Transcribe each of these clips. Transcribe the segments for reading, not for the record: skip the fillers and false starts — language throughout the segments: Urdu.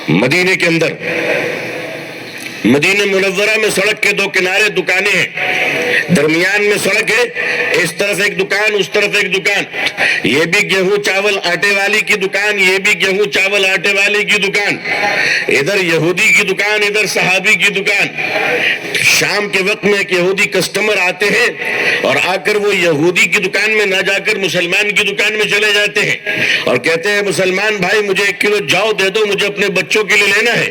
مدینے کے اندر مدینہ منورہ میں سڑک کے دو کنارے دکانیں ہیں، درمیان میں سڑک ہے، اس طرف ایک دکان اس طرف ایک دکان، یہ بھی گیہوں چاول آٹے والی کی دکان، یہ بھی گیہوں چاول آٹے والی کی دکان، ادھر یہودی کی دکان ادھر صحابی کی دکان۔ شام کے وقت میں ایک یہودی کسٹمر آتے ہیں اور آ کر وہ یہودی کی دکان میں نہ جا کر مسلمان کی دکان میں چلے جاتے ہیں اور کہتے ہیں مسلمان بھائی مجھے 1 کلو جاؤ دے دو، مجھے اپنے بچوں کے لیے لینا ہے۔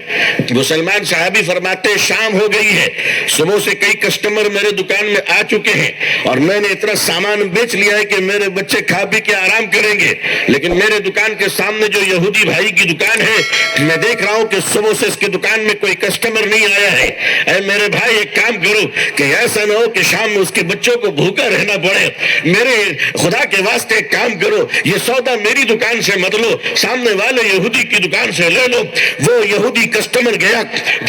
مسلمان صحابی فرماتے شام ہو گئی ہے، صبح سے کئی کسٹمر میرے دکان میں آ چکے ہیں اور میں نے اتنا سامان بیچ لیا ہے کہ میرے بچے کھا پی کے آرام کریں گے، لیکن میرے دکان کے سامنے جو یہودی بھائی کی دکان ہے میں دیکھ رہا ہوں کہ صبح سے اس کی دکان میں کوئی کسٹمر نہیں آیا ہے۔ اے میرے بھائی ایک کام کرو کہ ایسا نہ ہو کہ شام میں اس کے بچوں کو بھوکا رہنا پڑے، میرے خدا کے واسطے ایک کام کرو، یہ سودا میری دکان سے مت لو، سامنے والے یہودی کی دکان سے لے لو۔ وہ یہودی کسٹمر گیا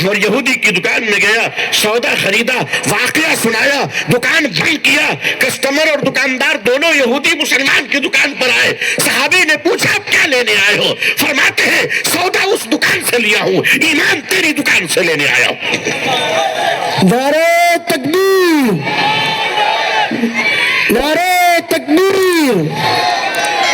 اور یہودی کی دکان میں گیا، سودا خریدا، واقعہ سنایا، دکان بند کیا۔ کسٹمر اور دکاندار دونوں یہودی مسلمان کی دکان پر آئے۔ صحابی نے پوچھا آپ کیا لینے آئے ہو؟ فرماتے ہیں سودا اس دکان سے لیا ہوں، ایمان تیری دکان سے لینے آیا ہوں۔ نعرہ تکبیر، نعرہ تکبیر۔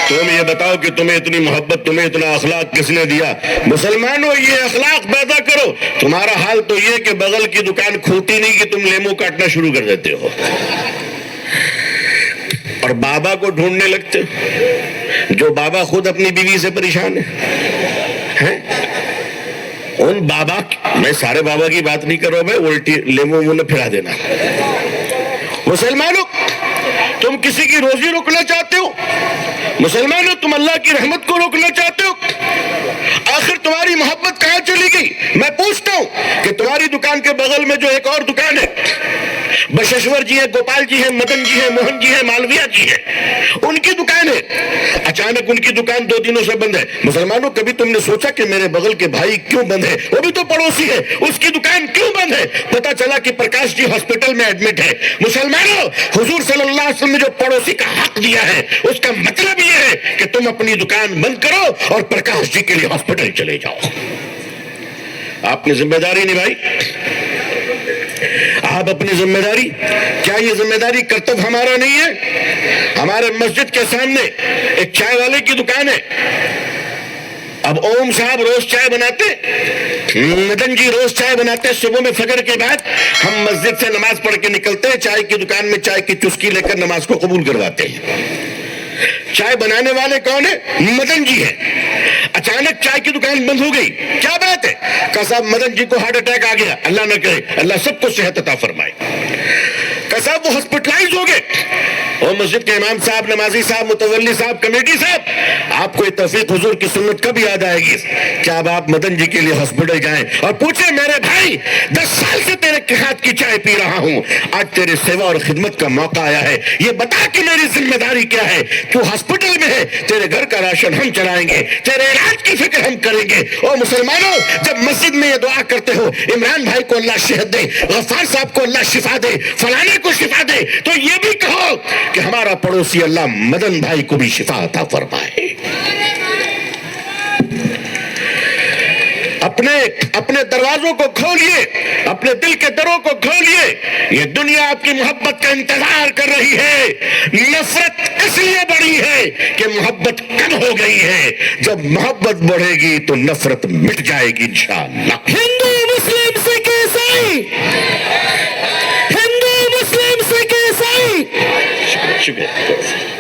تم یہ بتاؤ کہ تمہیں اتنی محبت، تمہیں اتنا اخلاق کس نے دیا؟ مسلمانوں یہ اخلاق پیدا کرو۔ تمہارا حال تو یہ کہ بغل کی دکان کھلتی نہیں کہ تم لیمو کاٹنا شروع کر دیتے ہو اور بابا کو ڈھونڈنے لگتے ہو، جو بابا خود اپنی بیوی سے پریشان ہے۔ ان بابا، میں سارے بابا کی بات نہیں کر رہا ہوں، میں الٹی لیمو منہ میں پھرا دینا۔ مسلمانوں تم کسی کی روزی روکنا چاہتے ہو؟ مسلمانوں تم اللہ کی رحمت کو روکنا چاہتے ہو؟ آخر تمہاری محبت کہاں چلی گئی؟ میں پوچھتا ہوں کہ تمہاری دکان کے بغل میں جو ایک اور دکان ہے، بشیشور جی ہے، گوپال جی ہے، مدن جی ہے، موہن جی ہے، مالویہ جی ہے، ان کی دکان ہے، اچانک ان کی دکان 2 دنوں سے بند ہے۔ مسلمانوں کبھی تم نے سوچا کہ میرے بغل کے بھائی کیوں بند ہے؟ وہ بھی تو پڑوسی ہے، اس کی دکان کیوں بند ہے؟ پتا چلا کہ پرکاش جی ہاسپٹل میں ایڈمٹ ہے۔ مسلمانوں حضور صلی اللہ علیہ وسلم نے جو پڑوسی کا حق دیا ہے اس کا مطلب یہ ہے کہ تم اپنی دکان بند کرو اور پرکاش جی کے لیے ہاسپٹل چلے جاؤ۔ آپ نے ذمہ داری نبھائی، آپ اپنی ذمہ داری، کیا یہ ذمہ داری کرتب ہمارا نہیں ہے؟ ہمارے مسجد کے سامنے ایک چائے والے کی دکان ہے، اب اوم صاحب روز چائے بناتے، مدن جی روز چائے بناتے، صبح میں فجر کے بعد ہم مسجد سے نماز پڑھ کے نکلتے ہیں، چائے کی دکان میں چائے کی چسکی لے کر نماز کو قبول کرواتے ہیں۔ چائے بنانے والے کون ہیں؟ مدن جی ہیں۔ اچانک چائے کی دکان بند ہو گئی، کیا بات ہے؟ کہا صاحب مدن جی کو ہارٹ اٹیک آ گیا، اللہ نہ کرے، اللہ سب کو صحت عطا فرمائے۔ کہا صاحب وہ ہاسپٹلائز ہو گئے۔ اور مسجد کے امام صاحب، نمازی صاحب، متولی صاحب، کمیٹی صاحب، آپ کو یہ توفیق حضور کی سنت کب یاد آئے گی کہ اب آپ مدن جی کے لیے ہاسپٹل جائیں اور پوچھیں میرے بھائی 10 سال سے تیرے ہاتھ کی چائے پی رہا ہوں، آج تیرے سیوا اور خدمت کا موقع آیا ہے، یہ بتا کہ میری ذمہ داری کیا ہے؟ تو ہاسپٹل میں ہے، تیرے گھر کا راشن ہم چلائیں گے، تیرے علاج کی فکر ہم کریں گے۔ او مسلمانوں جب مسجد میں یہ دعا کرتے ہو عمران بھائی کو اللہ صحت دے، غفار صاحب کو اللہ شفا دے، فلانے کو شفا دے، تو یہ بھی کہو کہ ہمارا پڑوسی اللہ مدن بھائی کو بھی شفا عطا فرمائے۔ اپنے دروازوں کو کھولیے، اپنے دل کے دروں کو کھولیے، یہ دنیا آپ کی محبت کا انتظار کر رہی ہے۔ نفرت اس لیے بڑھی ہے کہ محبت کم ہو گئی ہے، جب محبت بڑھے گی تو نفرت مٹ جائے گی انشاءاللہ۔ ہندو مسلم سکھ عیسائی، ہندو مسلم سکھ عیسائی۔ شکریہ۔